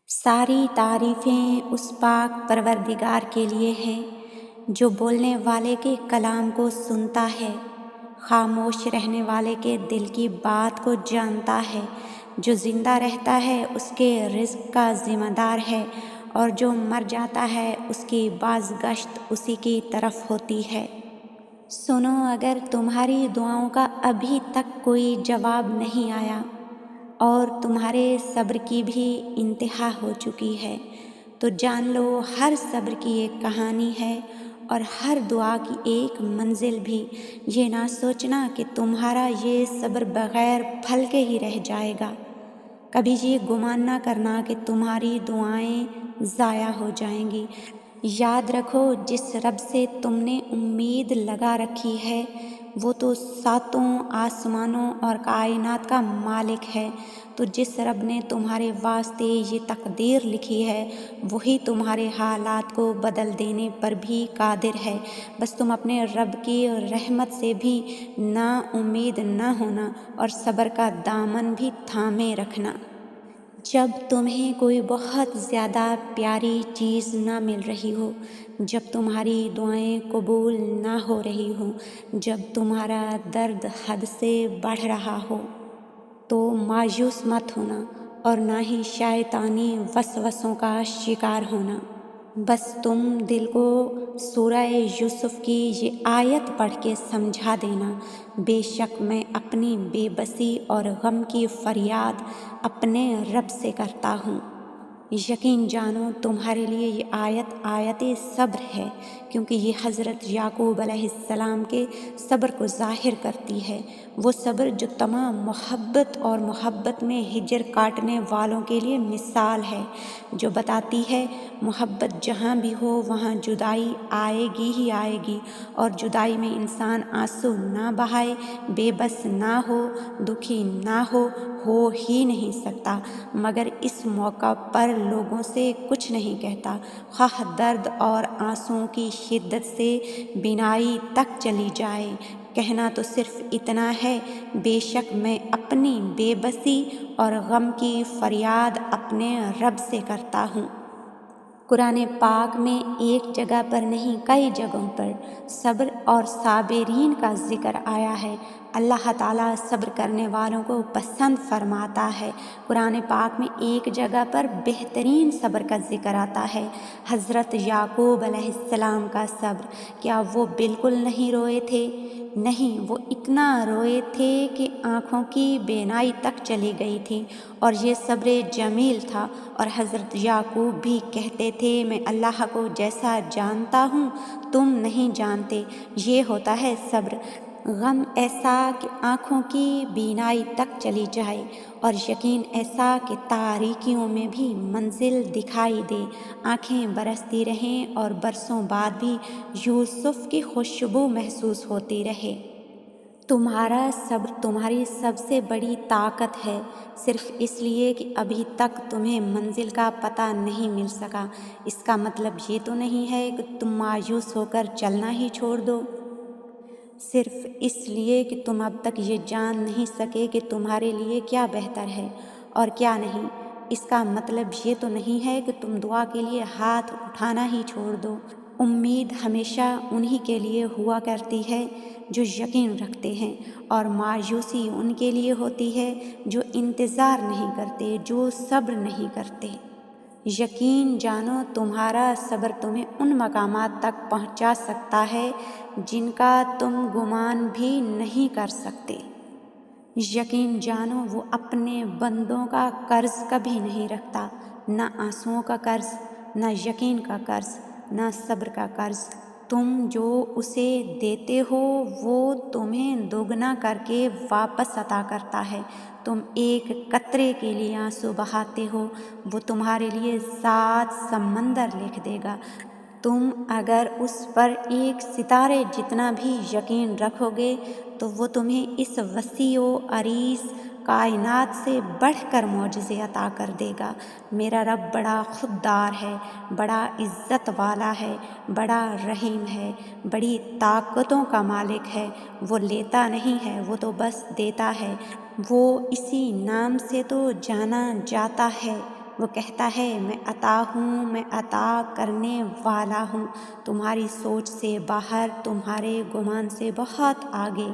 ساری تعریفیں اس پاک پروردگار کے لیے ہیں جو بولنے والے کے کلام کو سنتا ہے، خاموش رہنے والے کے دل کی بات کو جانتا ہے، جو زندہ رہتا ہے اس کے رزق کا ذمہ دار ہے اور جو مر جاتا ہے اس کی بازگشت اسی کی طرف ہوتی ہے۔ سنو، اگر تمہاری دعاؤں کا ابھی تک کوئی جواب نہیں آیا اور تمہارے صبر کی بھی انتہا ہو چکی ہے، تو جان لو ہر صبر کی ایک کہانی ہے اور ہر دعا کی ایک منزل بھی۔ یہ نہ سوچنا کہ تمہارا یہ صبر بغیر پھل کے ہی رہ جائے گا۔ کبھی یہ گمان نہ کرنا کہ تمہاری دعائیں ضائع ہو جائیں گی۔ یاد رکھو، جس رب سے تم نے امید لگا رکھی ہے وہ تو ساتوں آسمانوں اور کائنات کا مالک ہے۔ تو جس رب نے تمہارے واسطے یہ تقدیر لکھی ہے وہی تمہارے حالات کو بدل دینے پر بھی قادر ہے۔ بس تم اپنے رب کی رحمت سے بھی نا امید نہ ہونا اور صبر کا دامن بھی تھامے رکھنا۔ جب تمہیں کوئی بہت زیادہ پیاری چیز نہ مل رہی ہو، جب تمہاری دعائیں قبول نہ ہو رہی ہوں، جب تمہارا درد حد سے بڑھ رہا ہو، تو مایوس مت ہونا اور نہ ہی شیطانی وسوسوں کا شکار ہونا۔ بس تم دل کو سورہ یوسف کی یہ آیت پڑھ کے سمجھا دینا، بے شک میں اپنی بے بسی اور غم کی فریاد اپنے رب سے کرتا ہوں۔ یقین جانو تمہارے لیے یہ آیت صبر ہے، کیونکہ یہ حضرت یعقوب علیہ السلام کے صبر کو ظاہر کرتی ہے۔ وہ صبر جو تمام محبت اور محبت میں ہجر کاٹنے والوں کے لیے مثال ہے، جو بتاتی ہے محبت جہاں بھی ہو وہاں جدائی آئے گی ہی آئے گی، اور جدائی میں انسان آنسو نہ بہائے، بے بس نہ ہو، دکھی نہ ہو ہی نہیں سکتا، مگر اس موقع پر لوگوں سے کچھ نہیں کہتا، خواہ درد اور آنسوؤں کی شدت سے بینائی تک چلی جائے۔ کہنا تو صرف اتنا ہے، بے شک میں اپنی بے بسی اور غم کی فریاد اپنے رب سے کرتا ہوں۔ قرآن پاک میں ایک جگہ پر نہیں کئی جگہوں پر صبر اور صابرین کا ذکر آیا ہے۔ اللہ تعالیٰ صبر کرنے والوں کو پسند فرماتا ہے۔ قرآن پاک میں ایک جگہ پر بہترین صبر کا ذکر آتا ہے، حضرت یعقوب علیہ السلام کا صبر۔ کیا وہ بالکل نہیں روئے تھے؟ نہیں، وہ اتنا روئے تھے کہ آنکھوں کی بینائی تک چلی گئی تھی، اور یہ صبر جمیل تھا۔ اور حضرت یعقوب بھی کہتے تھے، میں اللہ کو جیسا جانتا ہوں تم نہیں جانتے۔ یہ ہوتا ہے صبر، غم ایسا کہ آنکھوں کی بینائی تک چلی جائے، اور یقین ایسا کہ تاریکیوں میں بھی منزل دکھائی دے، آنکھیں برستی رہیں اور برسوں بعد بھی یوسف کی خوشبو محسوس ہوتی رہے۔ تمہارا صبر تمہاری سب سے بڑی طاقت ہے، صرف اس لیے کہ ابھی تک تمہیں منزل کا پتہ نہیں مل سکا۔ اس کا مطلب یہ تو نہیں ہے کہ تم مایوس ہو کر چلنا ہی چھوڑ دو، صرف اس لیے کہ تم اب تک یہ جان نہیں سکے کہ تمہارے لیے کیا بہتر ہے اور کیا نہیں۔ اس کا مطلب یہ تو نہیں ہے کہ تم دعا کے لیے ہاتھ اٹھانا ہی چھوڑ دو۔ امید ہمیشہ انہی کے لیے ہوا کرتی ہے جو یقین رکھتے ہیں، اور مایوسی ان کے لیے ہوتی ہے جو انتظار نہیں کرتے، جو صبر نہیں کرتے۔ یقین جانو تمہارا صبر تمہیں ان مقامات تک پہنچا سکتا ہے جن کا تم گمان بھی نہیں کر سکتے۔ یقین جانو وہ اپنے بندوں کا قرض کبھی نہیں رکھتا، نہ آنسوؤں کا قرض، نہ یقین کا قرض، نہ صبر کا قرض۔ تم جو اسے دیتے ہو وہ تمہیں دوگنا کر کے واپس عطا کرتا ہے۔ تم ایک قطرے کے لیے آنسو بہاتے ہو، وہ تمہارے لیے 7 سمندر لکھ دے گا۔ تم اگر اس پر ایک ستارے جتنا بھی یقین رکھو گے تو وہ تمہیں اس وسیع و عریض کائنات سے بڑھ کر معجزے عطا کر دے گا۔ میرا رب بڑا خوددار ہے، بڑا عزت والا ہے، بڑا رحیم ہے، بڑی طاقتوں کا مالک ہے۔ وہ لیتا نہیں ہے، وہ تو بس دیتا ہے۔ وہ اسی نام سے تو جانا جاتا ہے، وہ کہتا ہے میں عطا ہوں، میں عطا کرنے والا ہوں، تمہاری سوچ سے باہر، تمہارے گمان سے بہت آگے۔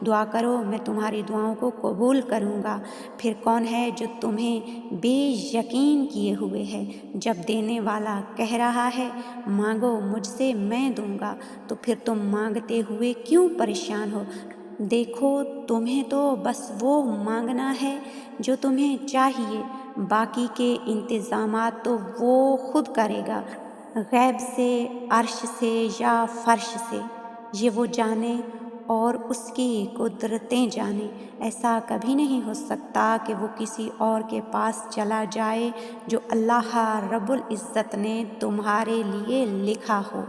دعا کرو، میں تمہاری دعاؤں کو قبول کروں گا۔ پھر کون ہے جو تمہیں بے یقین کیے ہوئے ہے؟ جب دینے والا کہہ رہا ہے مانگو مجھ سے میں دوں گا، تو پھر تم مانگتے ہوئے کیوں پریشان ہو؟ دیکھو تمہیں تو بس وہ مانگنا ہے جو تمہیں چاہیے، باقی کے انتظامات تو وہ خود کرے گا، غیب سے، عرش سے یا فرش سے، یہ وہ جانے اور اس کی قدرتیں جانے۔ ایسا کبھی نہیں ہو سکتا کہ وہ کسی اور کے پاس چلا جائے جو اللہ رب العزت نے تمہارے لیے لکھا ہو۔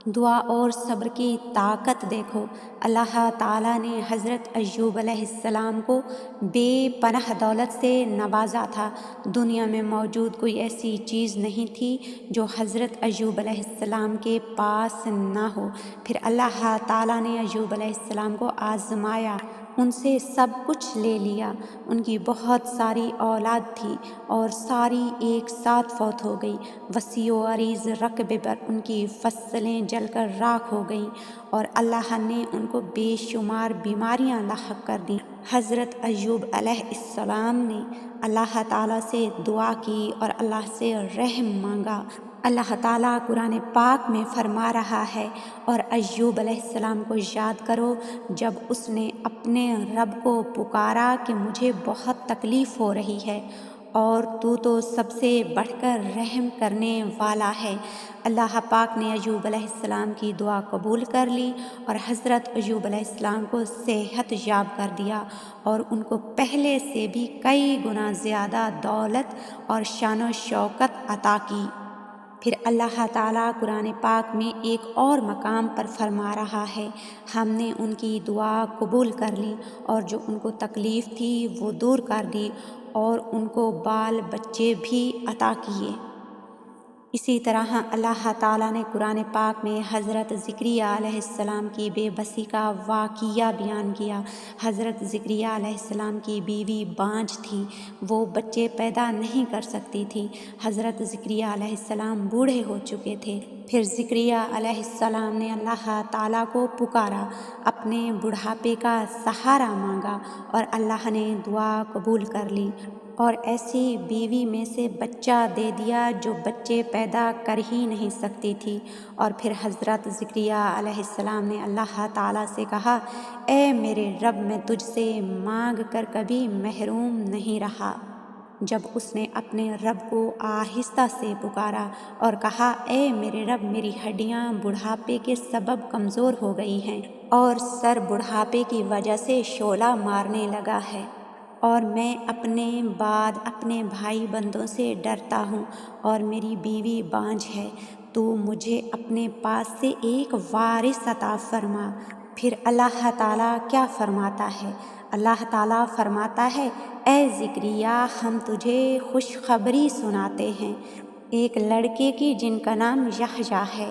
دعا اور صبر کی طاقت دیکھو۔ اللہ تعالیٰ نے حضرت ایوب علیہ السلام کو بے پناہ دولت سے نوازا تھا۔ دنیا میں موجود کوئی ایسی چیز نہیں تھی جو حضرت ایوب علیہ السلام کے پاس نہ ہو۔ پھر اللہ تعالیٰ نے ایوب علیہ السلام کو آزمایا، ان سے سب کچھ لے لیا۔ ان کی بہت ساری اولاد تھی اور ساری ایک ساتھ فوت ہو گئی۔ وسیع و عریض رقبے پر ان کی فصلیں جل کر راکھ ہو گئیں اور اللہ نے ان کو بے شمار بیماریاں لاحق کر دیں۔ حضرت ایوب علیہ السلام نے اللہ تعالیٰ سے دعا کی اور اللہ سے رحم مانگا۔ اللہ تعالیٰ قرآن پاک میں فرما رہا ہے، اور ایوب علیہ السلام کو یاد کرو جب اس نے اپنے رب کو پکارا کہ مجھے بہت تکلیف ہو رہی ہے اور تو سب سے بڑھ کر رحم کرنے والا ہے۔ اللہ پاک نے ایوب علیہ السلام کی دعا قبول کر لی اور حضرت ایوب علیہ السلام کو صحت یاب کر دیا اور ان کو پہلے سے بھی کئی گنا زیادہ دولت اور شان و شوکت عطا کی۔ پھر اللہ تعالیٰ قرآن پاک میں ایک اور مقام پر فرما رہا ہے، ہم نے ان کی دعا قبول کر لی اور جو ان کو تکلیف تھی وہ دور کر دی اور ان کو بال بچے بھی عطا کیے۔ اسی طرح اللہ تعالیٰ نے قرآن پاک میں حضرت زکریا علیہ السلام کی بے بسی کا واقعہ بیان کیا۔ حضرت زکریا علیہ السلام کی بیوی بانجھ تھی، وہ بچے پیدا نہیں کر سکتی تھی۔ حضرت زکریا علیہ السلام بوڑھے ہو چکے تھے۔ پھر زکریا علیہ السلام نے اللہ تعالیٰ کو پکارا، اپنے بڑھاپے کا سہارا مانگا اور اللہ نے دعا قبول کر لی اور ایسی بیوی میں سے بچہ دے دیا جو بچے پیدا کر ہی نہیں سکتی تھی۔ اور پھر حضرت زکریا علیہ السلام نے اللہ تعالیٰ سے کہا، اے میرے رب، میں تجھ سے مانگ کر کبھی محروم نہیں رہا۔ جب اس نے اپنے رب کو آہستہ سے پکارا اور کہا، اے میرے رب، میری ہڈیاں بڑھاپے کے سبب کمزور ہو گئی ہیں اور سر بڑھاپے کی وجہ سے شعلہ مارنے لگا ہے، اور میں اپنے بعد اپنے بھائی بندوں سے ڈرتا ہوں اور میری بیوی بانجھ ہے، تو مجھے اپنے پاس سے ایک وارث عطا فرما۔ پھر اللہ تعالیٰ کیا فرماتا ہے؟ اللہ تعالیٰ فرماتا ہے، اے زکریا، ہم تجھے خوشخبری سناتے ہیں ایک لڑکے کی جن کا نام یحییٰ ہے۔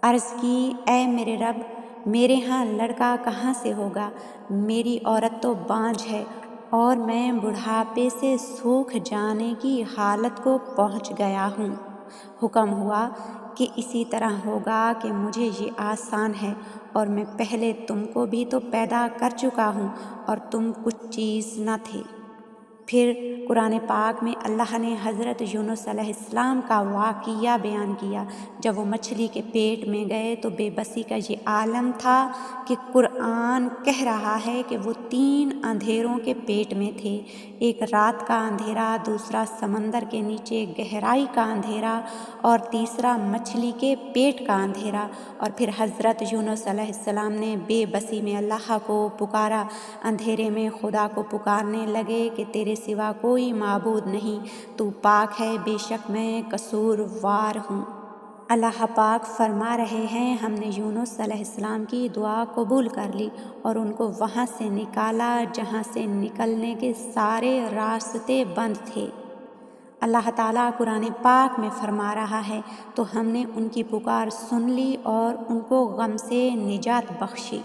عرض کی، اے میرے رب، میرے ہاں لڑکا کہاں سے ہوگا؟ میری عورت تو بانجھ ہے اور میں بڑھاپے سے سوکھ جانے کی حالت کو پہنچ گیا ہوں۔ حکم ہوا کہ اسی طرح ہوگا کہ مجھے یہ آسان ہے اور میں پہلے تم کو بھی تو پیدا کر چکا ہوں اور تم کچھ چیز نہ تھے۔ پھر قرآن پاک میں اللہ نے حضرت یونس علیہ السلام کا واقعہ بیان کیا۔ جب وہ مچھلی کے پیٹ میں گئے تو بے بسی کا یہ عالم تھا کہ قرآن کہہ رہا ہے کہ وہ 3 اندھیروں کے پیٹ میں تھے، ایک رات کا اندھیرا، دوسرا سمندر کے نیچے گہرائی کا اندھیرا اور تیسرا مچھلی کے پیٹ کا اندھیرا۔ اور پھر حضرت یونس علیہ السلام نے بے بسی میں اللہ کو پکارا، اندھیرے میں خدا کو پکارنے لگے کہ تیرے سوا کوئی معبود نہیں، تو پاک ہے، بے شک میں قصوروار ہوں۔ اللہ پاک فرما رہے ہیں، ہم نے یونس علیہ السلام کی دعا قبول کر لی اور ان کو وہاں سے نکالا جہاں سے نکلنے کے سارے راستے بند تھے۔ اللہ تعالیٰ قرآن پاک میں فرما رہا ہے، تو ہم نے ان کی پکار سن لی اور ان کو غم سے نجات بخشی۔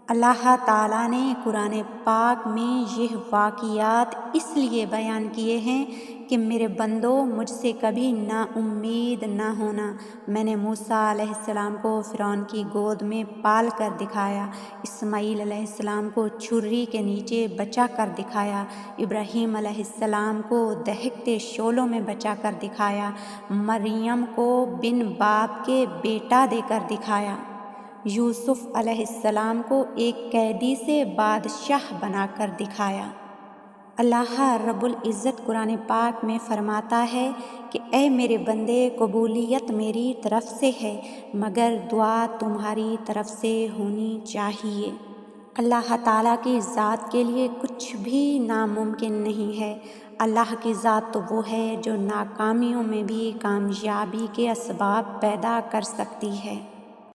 اللہ تعالیٰ نے قرآن پاک میں یہ واقعات اس لیے بیان کیے ہیں کہ میرے بندوں مجھ سے کبھی نا امید نہ ہونا۔ میں نے موسیٰ علیہ السلام کو فرعون کی گود میں پال کر دکھایا، اسماعیل علیہ السلام کو چھری کے نیچے بچا کر دکھایا، ابراہیم علیہ السلام کو دہکتے شعلوں میں بچا کر دکھایا، مریم کو بن باپ کے بیٹا دے کر دکھایا، یوسف علیہ السلام کو ایک قیدی سے بادشاہ بنا کر دکھایا۔ اللہ رب العزت قرآن پاک میں فرماتا ہے کہ اے میرے بندے، قبولیت میری طرف سے ہے مگر دعا تمہاری طرف سے ہونی چاہیے۔ اللہ تعالیٰ کی ذات کے لیے کچھ بھی ناممکن نہیں ہے۔ اللہ کی ذات تو وہ ہے جو ناکامیوں میں بھی کامیابی کے اسباب پیدا کر سکتی ہے۔